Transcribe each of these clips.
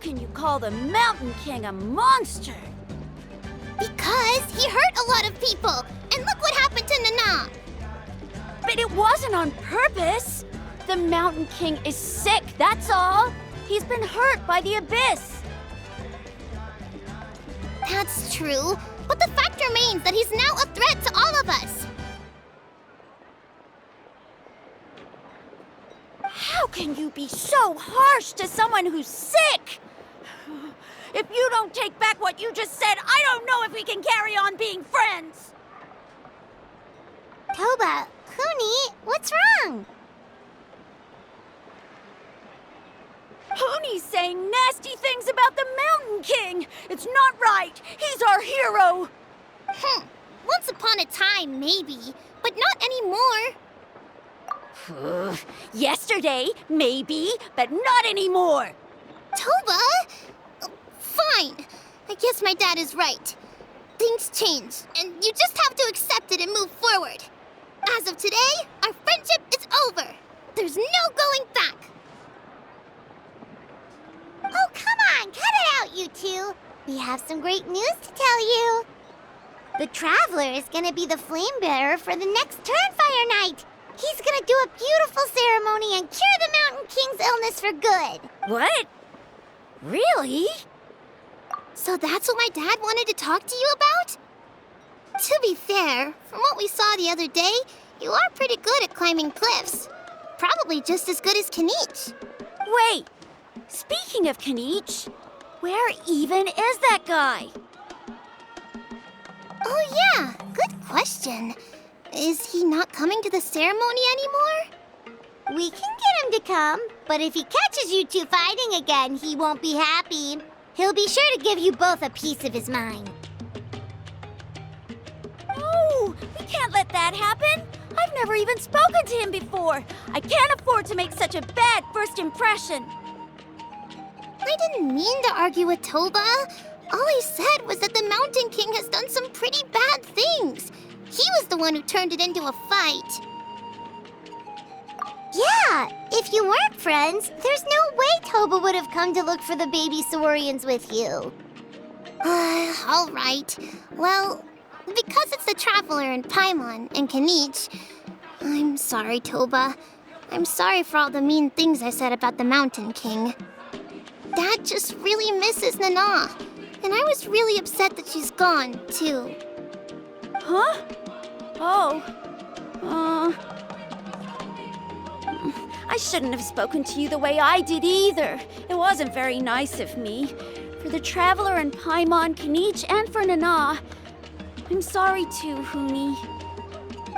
can you call the Mountain King a monster? Because he hurt a lot of people. And look what happened to Nana. But it wasn't on purpose. The Mountain King is sick, that's all. He's been hurt by the abyss. That's true. But the fact remains that he's now a threat to all of us. How can you be so harsh to someone who's sick? If you don't take back what you just said, I don't know if we can carry on being friends. Toba, Huni, what's wrong? Huni's saying nasty things about the Mountain King. It's not right. He's our hero. Once upon a time, maybe, but not anymore. Yesterday, maybe, but not anymore. Toba? Fine. I guess my dad is right. Things change, and you just have to accept it and move forward. As of today, our friendship is over. There's no going back. Oh, come on, cut it out, you two. We have some great news to tell you. The Traveler is gonna be the flame bearer for the next Turnfire Night. He's gonna do a beautiful ceremony and cure the Mountain King's illness for good. What? Really? So that's what my dad wanted to talk to you about? To be fair, from what we saw the other day, you are pretty good at climbing cliffs. Probably just as good as Kanich. Wait, speaking of Kanich, where even is that guy? Oh yeah, good question. Is he not coming to the ceremony anymore? We can get him to come, but if he catches you two fighting again, he won't be happy. He'll be sure to give you both a piece of his mind. Oh, we can't let that happen. I've never even spoken to him before. I can't afford to make such a bad first impression. I didn't mean to argue with Toba. All I said was that the Mountain King has done some pretty bad things. He was the one who turned it into a fight. Yeah, if you weren't friends, there's no way Toba would have come to look for the baby Saurians with you. All right. Well, because it's the Traveler and Paimon and Kanich, I'm sorry, Toba. I'm sorry for all the mean things I said about the Mountain King. Dad just really misses Nana, and I was really upset that she's gone, too. Huh? Oh. I shouldn't have spoken to you the way I did either. It wasn't very nice of me. For the Traveler and Paimon, Kanich, and for Nana. I'm sorry too, Huni.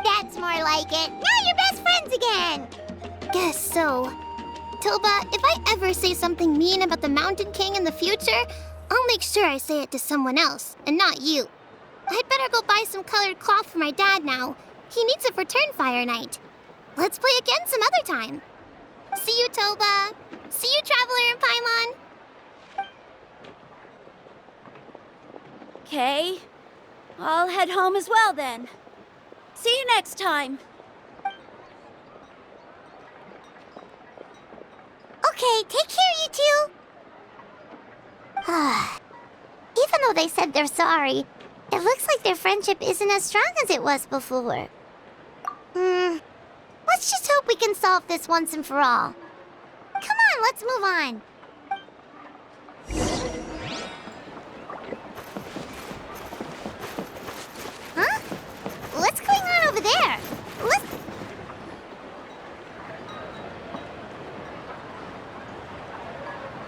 That's more like it. Now you're best friends again. Guess so. Toba, if I ever say something mean about the Mountain King in the future, I'll make sure I say it to someone else, and not you. I'd better go buy some colored cloth for my dad now. He needs it for Turnfire Night. Let's play again some other time. See you, Toba. See you, Traveler and Paimon. Okay. I'll head home as well then. See you next time. Okay, take care, you two. Even though they said they're sorry, it looks like their friendship isn't as strong as it was before. Let's just hope we can solve this once and for all. Come on, let's move on. Huh? What's going on over there?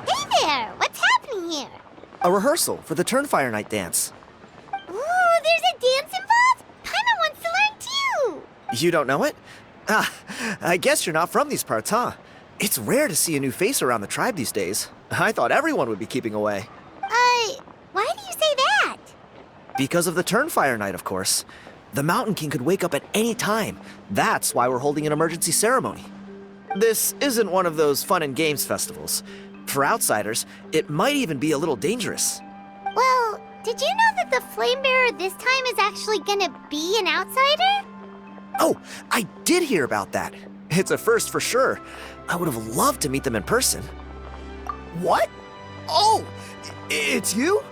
Hey there! What's happening here? A rehearsal for the Turnfire Night dance. Ooh, there's a dance involved? Paimon wants to learn too! You don't know it? I guess you're not from these parts, huh? It's rare to see a new face around the tribe these days. I thought everyone would be keeping away. Why do you say that? Because of the Turnfire Night, of course. The Mountain King could wake up at any time. That's why we're holding an emergency ceremony. This isn't one of those fun and games festivals. For outsiders, it might even be a little dangerous. Well, did you know that the Flame Bearer this time is actually gonna be an outsider? Oh, I did hear about that. It's a first for sure. I would have loved to meet them in person. What? Oh! It's you?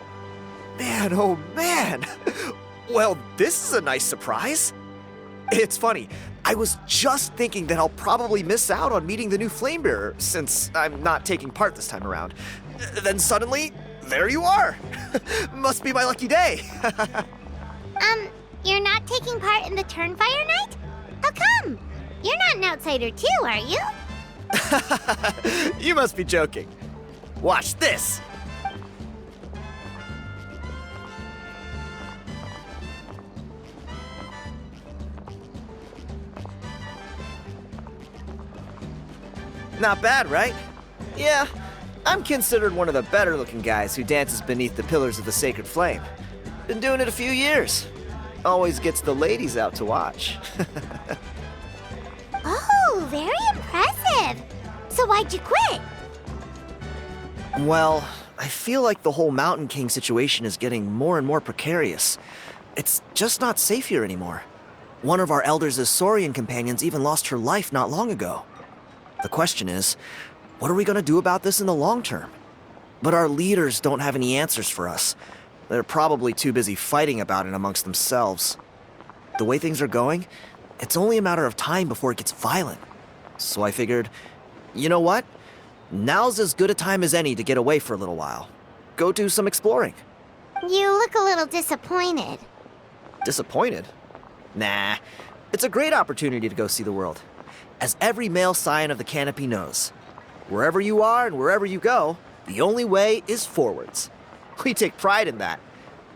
Man, oh man! Well, this is a nice surprise. It's funny, I was just thinking that I'll probably miss out on meeting the new Flamebearer since I'm not taking part this time around. Then suddenly, there you are! Must be my lucky day! You're not taking part in the Turnfire Night? How come? You're not an outsider too, are you? You must be joking. Watch this! Not bad, right? Yeah, I'm considered one of the better looking guys who dances beneath the pillars of the sacred flame. Been doing it a few years. Always gets the ladies out to watch. Oh, very impressive. So why'd you quit? Well, I feel like the whole Mountain King situation is getting more and more precarious. It's just not safe here anymore. One of our elders' Saurian companions even lost her life not long ago. The question is, what are we going to do about this in the long term? But our leaders don't have any answers for us. They're probably too busy fighting about it amongst themselves. The way things are going, it's only a matter of time before it gets violent. So I figured, you know what? Now's as good a time as any to get away for a little while. Go do some exploring. You look a little disappointed. Disappointed? Nah, it's a great opportunity to go see the world. As every male scion of the Canopy knows, wherever you are and wherever you go, the only way is forwards. We take pride in that.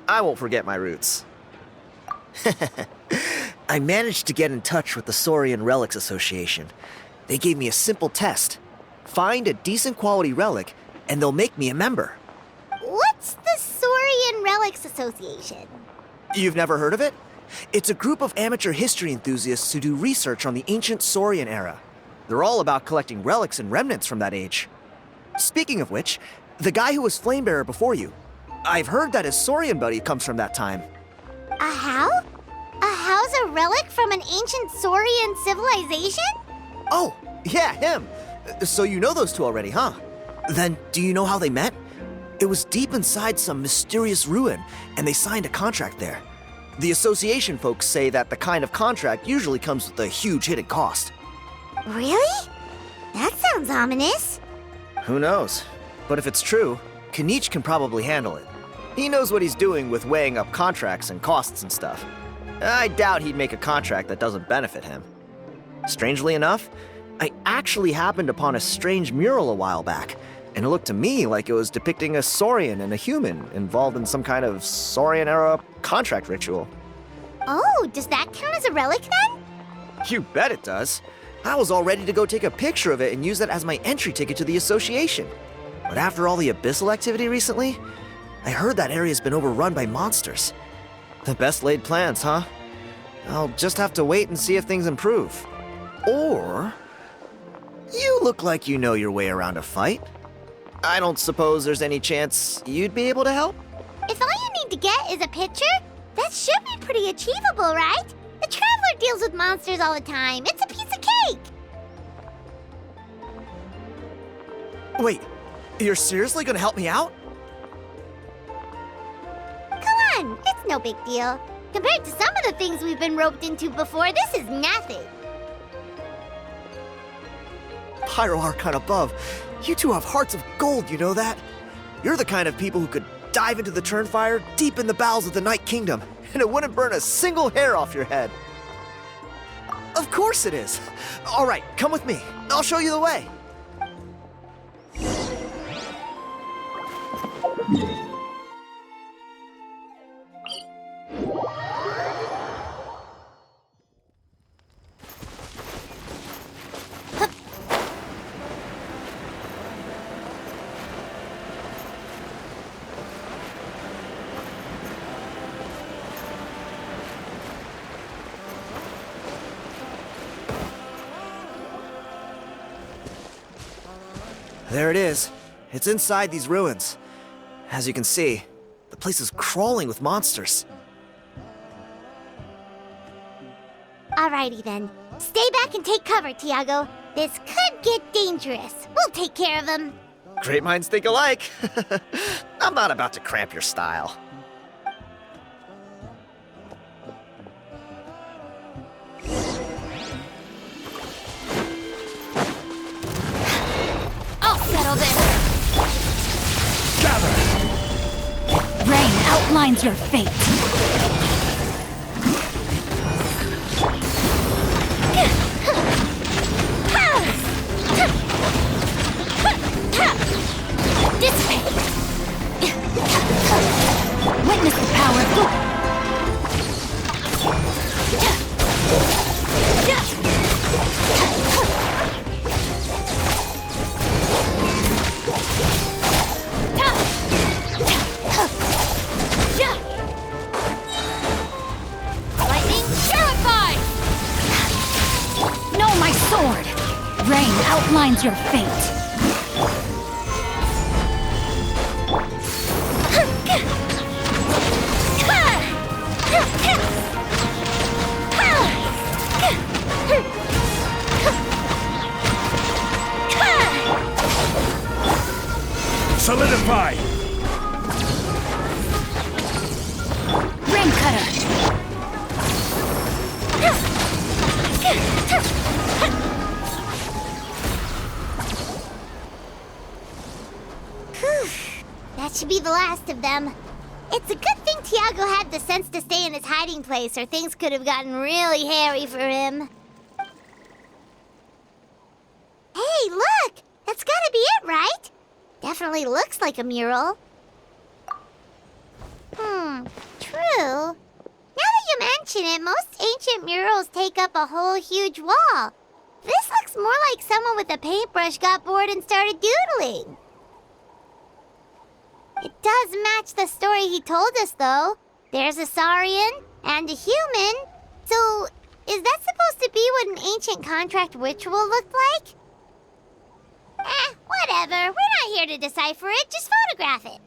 I won't forget my roots. I managed to get in touch with the Saurian Relics Association. They gave me a simple test. Find a decent quality relic, and they'll make me a member. What's the Saurian Relics Association? You've never heard of it? It's a group of amateur history enthusiasts who do research on the ancient Saurian era. They're all about collecting relics and remnants from that age. Speaking of which, the guy who was Flamebearer before you, I've heard that his Saurian buddy comes from that time. A how? A how's a relic from an ancient Saurian civilization? Oh, yeah, him. So you know those two already, huh? Then, do you know how they met? It was deep inside some mysterious ruin, and they signed a contract there. The association folks say that the kind of contract usually comes with a huge hidden cost. Really? That sounds ominous. Who knows? But if it's true, Kanich can probably handle it. He knows what he's doing with weighing up contracts and costs and stuff. I doubt he'd make a contract that doesn't benefit him. Strangely enough, I actually happened upon a strange mural a while back, and it looked to me like it was depicting a Saurian and a human involved in some kind of Saurian-era contract ritual. Oh, does that count as a relic then? You bet it does. I was all ready to go take a picture of it and use that as my entry ticket to the association. But after all the abyssal activity recently, I heard that area's been overrun by monsters. The best laid plans, huh? I'll just have to wait and see if things improve. Or... you look like you know your way around a fight. I don't suppose there's any chance you'd be able to help? If all you need to get is a picture, that should be pretty achievable, right? The Traveler deals with monsters all the time. It's a piece of cake. Wait, you're seriously gonna help me out? Come on, it's no big deal. Compared to some of the things we've been roped into before, this is nothing. Pyro Archon above, you two have hearts of gold, you know that? You're the kind of people who could dive into the Turnfire deep in the bowels of the Night Kingdom, and it wouldn't burn a single hair off your head. Of course it is. All right, come with me. I'll show you the way. There it is. It's inside these ruins. As you can see, the place is crawling with monsters. Alrighty then. Stay back and take cover, Tiago. This could get dangerous. We'll take care of him. Great minds think alike. I'm not about to cramp your style. I'll settle this. Gather! Rain outlines your fate. Dissipate. Witness the power of good. Lightning purified. Know my sword. Rain outlines your fate. Solidify! Rain cutter. That should be the last of them. It's a good thing Tiago had the sense to stay in his hiding place, or things could have gotten really hairy for him. Hey, look! That's gotta be it, right? Definitely looks like a mural. True. Now that you mention it, most ancient murals take up a whole huge wall. This looks more like someone with a paintbrush got bored and started doodling. It does match the story he told us, though. There's a Saurian and a human. So, is that supposed to be what an ancient contract ritual looked like? Whatever. We're not here to decipher it. Just photograph it.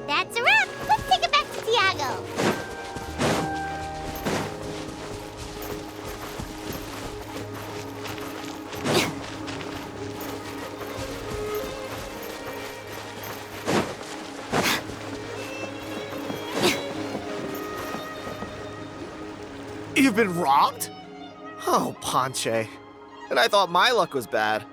That's a wrap. Let's take it back to Tiago. You've been robbed? Oh, Ponche. And I thought my luck was bad.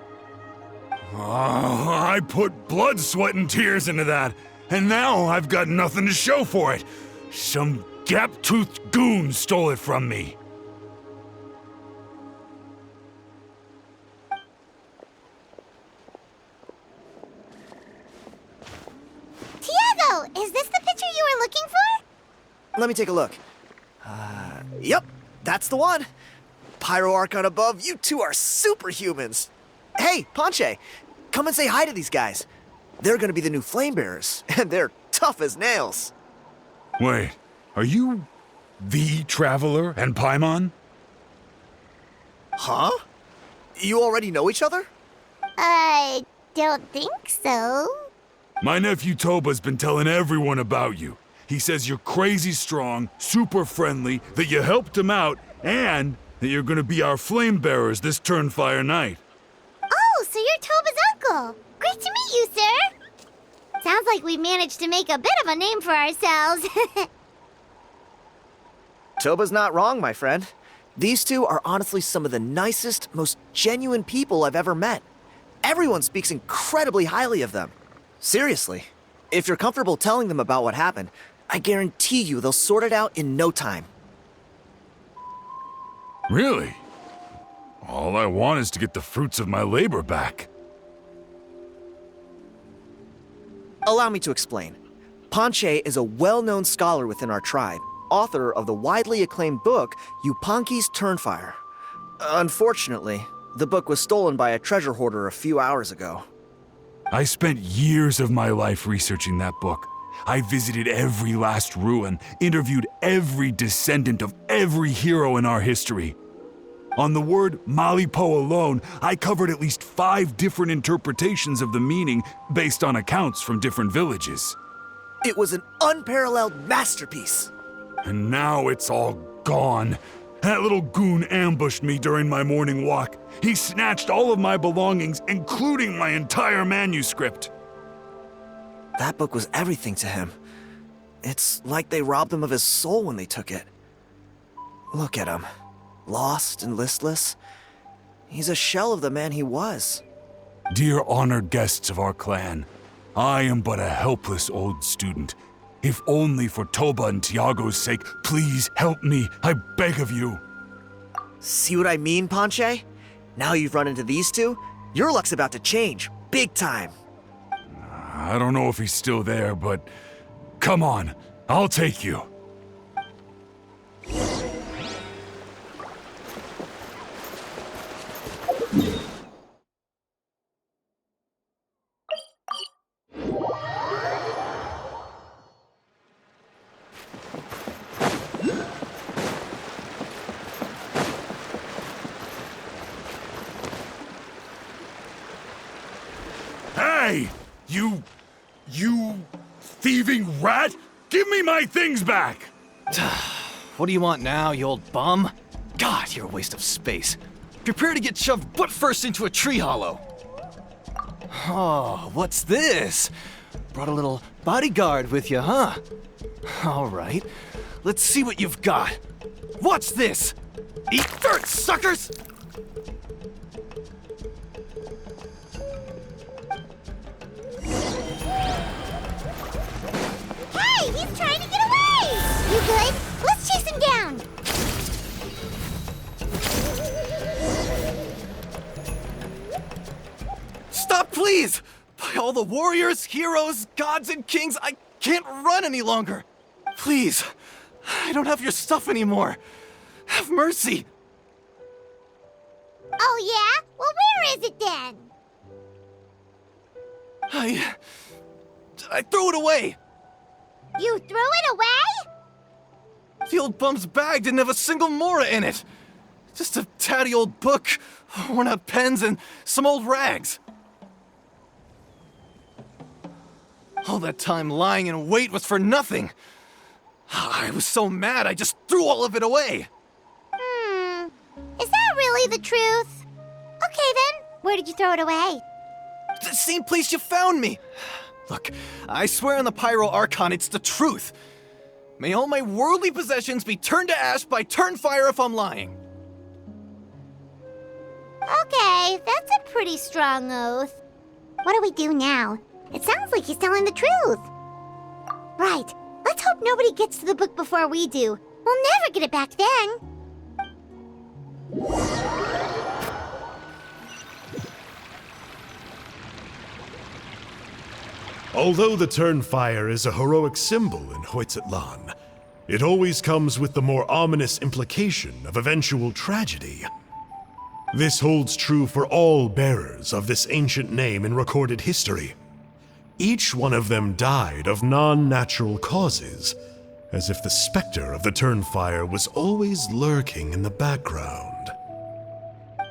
Oh, I put blood, sweat, and tears into that, and now I've got nothing to show for it. Some gap-toothed goon stole it from me. Tiago, is this the picture you were looking for? Let me take a look. Yep, that's the one. Pyro Archon above, you two are superhumans. Hey, Ponche, come and say hi to these guys. They're gonna be the new flame bearers, and they're tough as nails. Wait, are you the Traveler and Paimon? Huh? You already know each other? I don't think so. My nephew Toba's been telling everyone about you. He says you're crazy strong, super friendly, that you helped him out, and that you're gonna be our flame bearers this Turnfire night. Oh, so you're Toba's uncle. Great to meet you, sir. Sounds like we managed to make a bit of a name for ourselves. Toba's not wrong, my friend. These two are honestly some of the nicest, most genuine people I've ever met. Everyone speaks incredibly highly of them. Seriously, if you're comfortable telling them about what happened, I guarantee you they'll sort it out in no time. Really? All I want is to get the fruits of my labor back. Allow me to explain. Ponche is a well-known scholar within our tribe. author of the widely acclaimed book, Yupanqui's Turnfire. Unfortunately, the book was stolen by a treasure hoarder a few hours ago. I spent years of my life researching that book. I visited every last ruin, interviewed every descendant of every hero in our history. On the word Malipo alone, I covered at least 5 different interpretations of the meaning based on accounts from different villages. It was an unparalleled masterpiece. And now it's all gone. That little goon ambushed me during my morning walk. He snatched all of my belongings, including my entire manuscript. That book was everything to him. It's like they robbed him of his soul when they took it. Look at him. Lost and listless. He's a shell of the man he was. Dear honored guests of our clan, I am but a helpless old student. If only for Toba and Tiago's sake, please help me, I beg of you. See what I mean, Ponche? Now you've run into these two, your luck's about to change, big time. I don't know if he's still there, but come on, I'll take you. Hey! You thieving rat! Give me my things back! What do you want now, you old bum? God, you're a waste of space. Prepare to get shoved butt first into a tree hollow. Oh, what's this? Brought a little bodyguard with you, huh? All right, let's see what you've got. What's this? Eat dirt, suckers! Hey, he's trying to get away! You good? Let's chase him down! Stop, please! By all the warriors, heroes, gods, and kings, I can't run any longer. Please, I don't have your stuff anymore. Have mercy. Oh yeah? Well, where is it then? I threw it away. You threw it away? The old bum's bag didn't have a single mora in it. Just a tatty old book, worn out pens, and some old rags. All that time lying in wait was for nothing. I was so mad I just threw all of it away. Is that really the truth? Okay then, where did you throw it away? The same place you found me. Look, I swear on the Pyro Archon it's the truth. May all my worldly possessions be turned to ash by Turnfire if I'm lying. Okay, that's a pretty strong oath. What do we do now? It sounds like he's telling the truth. Right, let's hope nobody gets to the book before we do. We'll never get it back then. Although the Turnfire is a heroic symbol in Hoytzatlan, it always comes with the more ominous implication of eventual tragedy. This holds true for all bearers of this ancient name in recorded history. Each one of them died of non-natural causes, as if the specter of the Turnfire was always lurking in the background.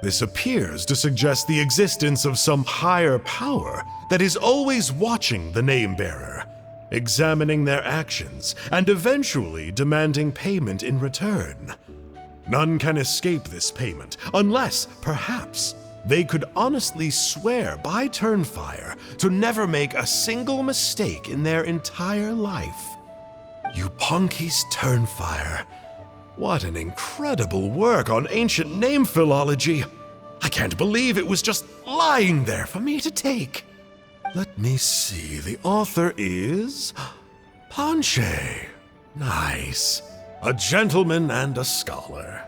This appears to suggest the existence of some higher power that is always watching the name-bearer, examining their actions, and eventually demanding payment in return. None can escape this payment, unless, perhaps, they could honestly swear by Turnfire to never make a single mistake in their entire life. Yupanqui's Turnfire. What an incredible work on ancient name philology. I can't believe it was just lying there for me to take. Let me see, the author is Ponche. Nice. A gentleman and a scholar.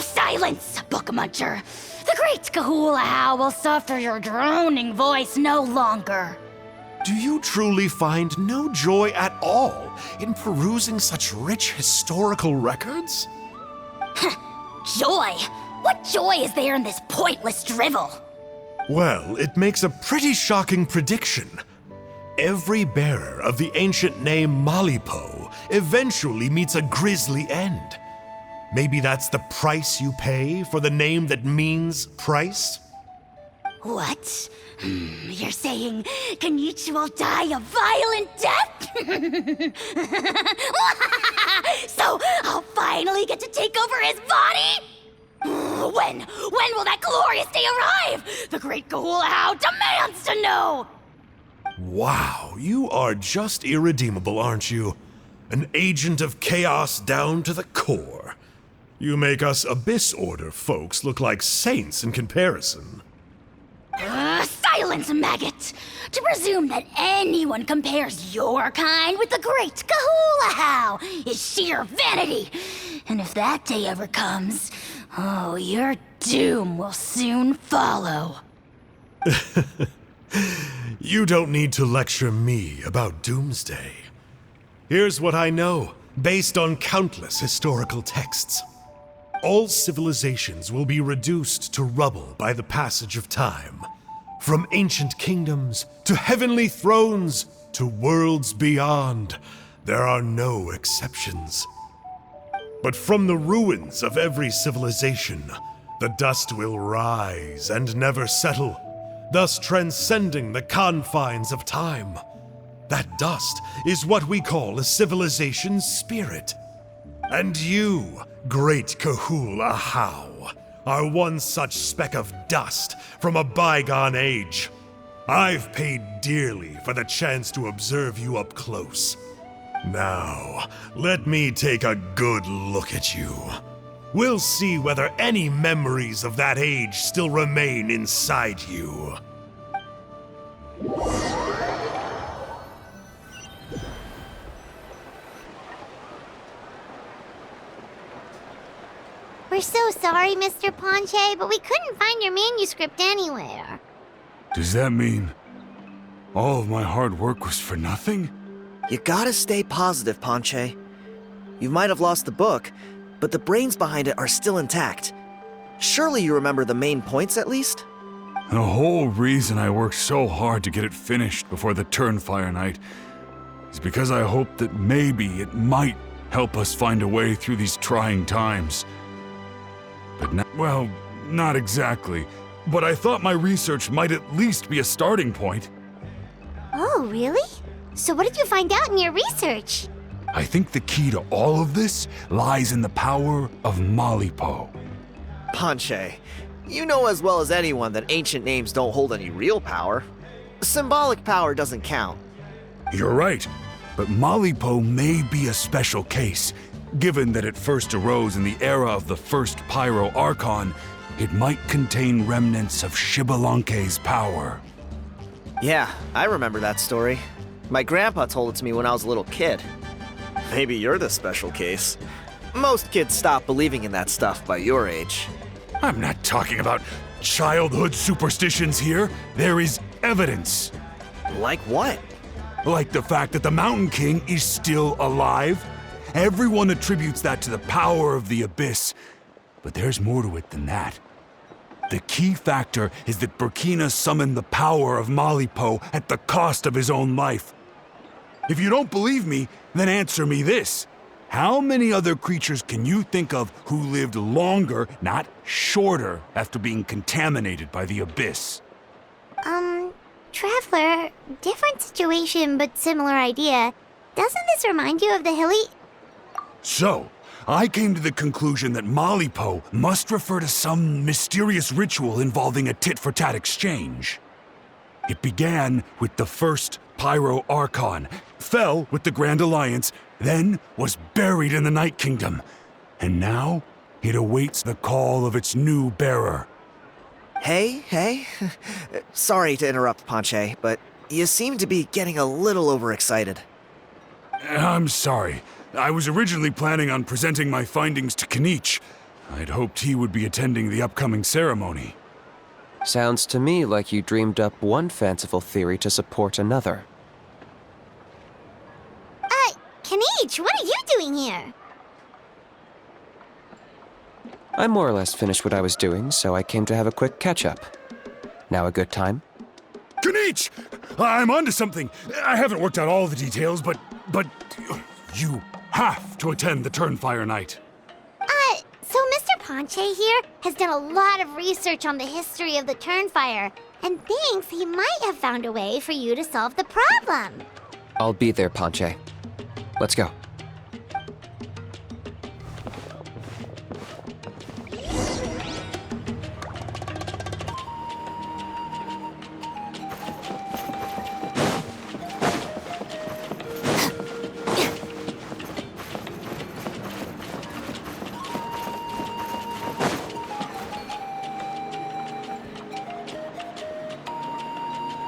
Silence, book muncher! The great Kahulahow will suffer your droning voice no longer. Do you truly find no joy at all in perusing such rich historical records? Joy? What joy is there in this pointless drivel? Well, it makes a pretty shocking prediction. Every bearer of the ancient name Malipo eventually meets a grisly end. Maybe that's the price you pay for the name that means price? What? You're saying Kenichi will die a violent death? So I'll finally get to take over his body? When? When will that glorious day arrive? The great Kahula demands to know! Wow, you are just irredeemable, aren't you? An agent of chaos down to the core. You make us Abyss Order folks look like saints in comparison. Silence, maggot! To presume that anyone compares your kind with the great Kahula is sheer vanity. And if that day ever comes, oh, your doom will soon follow. You don't need to lecture me about Doomsday. Here's what I know, based on countless historical texts. All civilizations will be reduced to rubble by the passage of time. From ancient kingdoms to heavenly thrones to worlds beyond, there are no exceptions. But from the ruins of every civilization, the dust will rise and never settle, thus transcending the confines of time. That dust is what we call a civilization's spirit. And you, great Kahula, are one such speck of dust from a bygone age. I've paid dearly for the chance to observe you up close. Now, let me take a good look at you. We'll see whether any memories of that age still remain inside you. We're so sorry, Mr. Ponche, but we couldn't find your manuscript anywhere. Does that mean all of my hard work was for nothing? You gotta stay positive, Ponche. You might have lost the book, but the brains behind it are still intact. Surely you remember the main points at least? The whole reason I worked so hard to get it finished before the Turnfire Night is because I hoped that maybe it might help us find a way through these trying times. But well, not exactly. But I thought my research might at least be a starting point. Oh, really? So what did you find out in your research? I think the key to all of this lies in the power of Malipo. Ponche, you know as well as anyone that ancient names don't hold any real power. Symbolic power doesn't count. You're right, but Malipo may be a special case. Given that it first arose in the era of the first Pyro Archon, it might contain remnants of Shibalanke's power. Yeah, I remember that story. My grandpa told it to me when I was a little kid. Maybe you're the special case. Most kids stop believing in that stuff by your age. I'm not talking about childhood superstitions here. There is evidence. Like what? Like the fact that the Mountain King is still alive. Everyone attributes that to the power of the Abyss, but there's more to it than that. The key factor is that Burkina summoned the power of Malipo at the cost of his own life. If you don't believe me, then answer me this. How many other creatures can you think of who lived longer, not shorter, after being contaminated by the Abyss? Traveler, different situation but similar idea. Doesn't this remind you of the hilly... So, I came to the conclusion that Malipo must refer to some mysterious ritual involving a tit-for-tat exchange. It began with the first Pyro Archon, fell with the Grand Alliance, then was buried in the Night Kingdom, and now it awaits the call of its new bearer. Hey. Sorry to interrupt, Ponche, but you seem to be getting a little overexcited. I'm sorry. I was originally planning on presenting my findings to Kenichi. I'd hoped he would be attending the upcoming ceremony. Sounds to me like you dreamed up one fanciful theory to support another. Kenichi, what are you doing here? I more or less finished what I was doing, so I came to have a quick catch-up. Now a good time? Kanich! I'm onto something. I haven't worked out all the details, but you have to attend the Turnfire Night. So Mr. Ponche here has done a lot of research on the history of the Turnfire, and thinks he might have found a way for you to solve the problem. I'll be there, Ponche. Let's go.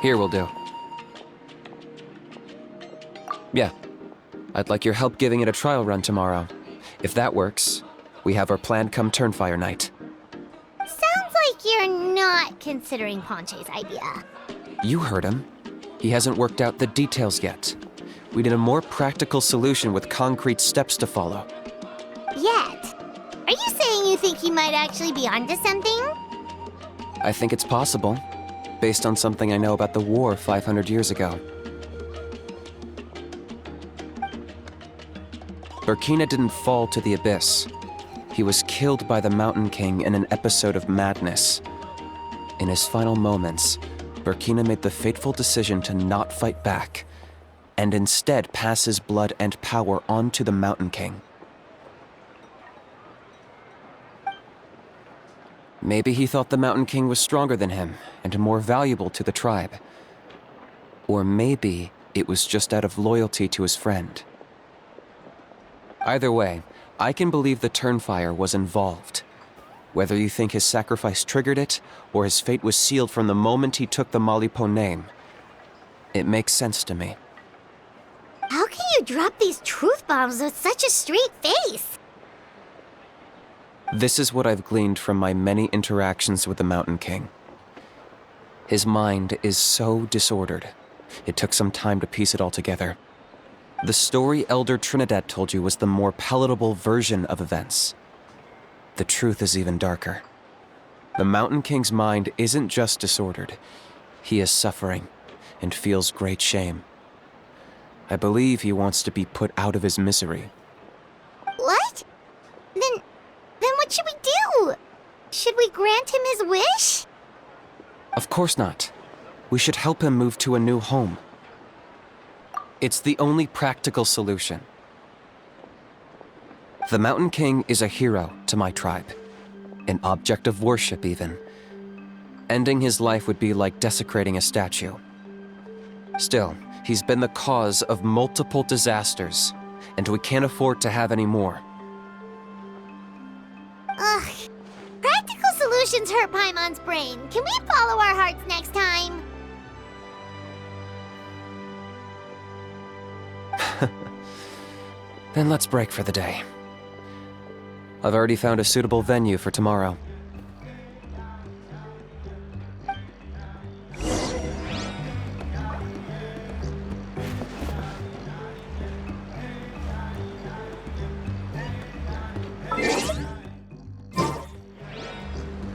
Here will do. Yeah. I'd like your help giving it a trial run tomorrow. If that works, we have our plan come Turnfire Night. Sounds like you're not considering Ponche's idea. You heard him. He hasn't worked out the details yet. We need a more practical solution with concrete steps to follow. Yet. Are you saying you think he might actually be onto something? I think it's possible, based on something I know about the war 500 years ago. Burkina didn't fall to the abyss. He was killed by the Mountain King in an episode of madness. In his final moments, Burkina made the fateful decision to not fight back, and instead pass his blood and power on to the Mountain King. Maybe he thought the Mountain King was stronger than him and more valuable to the tribe. Or maybe it was just out of loyalty to his friend. Either way, I can believe the Turnfire was involved. Whether you think his sacrifice triggered it, or his fate was sealed from the moment he took the Malipo name, it makes sense to me. How can you drop these truth bombs with such a straight face? This is what I've gleaned from my many interactions with the Mountain King. His mind is so disordered. It took some time to piece it all together. The story Elder Trinidad told you was the more palatable version of events. The truth is even darker. The Mountain King's mind isn't just disordered. He is suffering and feels great shame. I believe he wants to be put out of his misery. What? Then what should we do? Should we grant him his wish? Of course not. We should help him move to a new home. It's the only practical solution. The Mountain King is a hero to my tribe. An object of worship, even. Ending his life would be like desecrating a statue. Still, he's been the cause of multiple disasters, and we can't afford to have any more. Ugh. Practical solutions hurt Paimon's brain. Can we follow our hearts next time? Then let's break for the day. I've already found a suitable venue for tomorrow.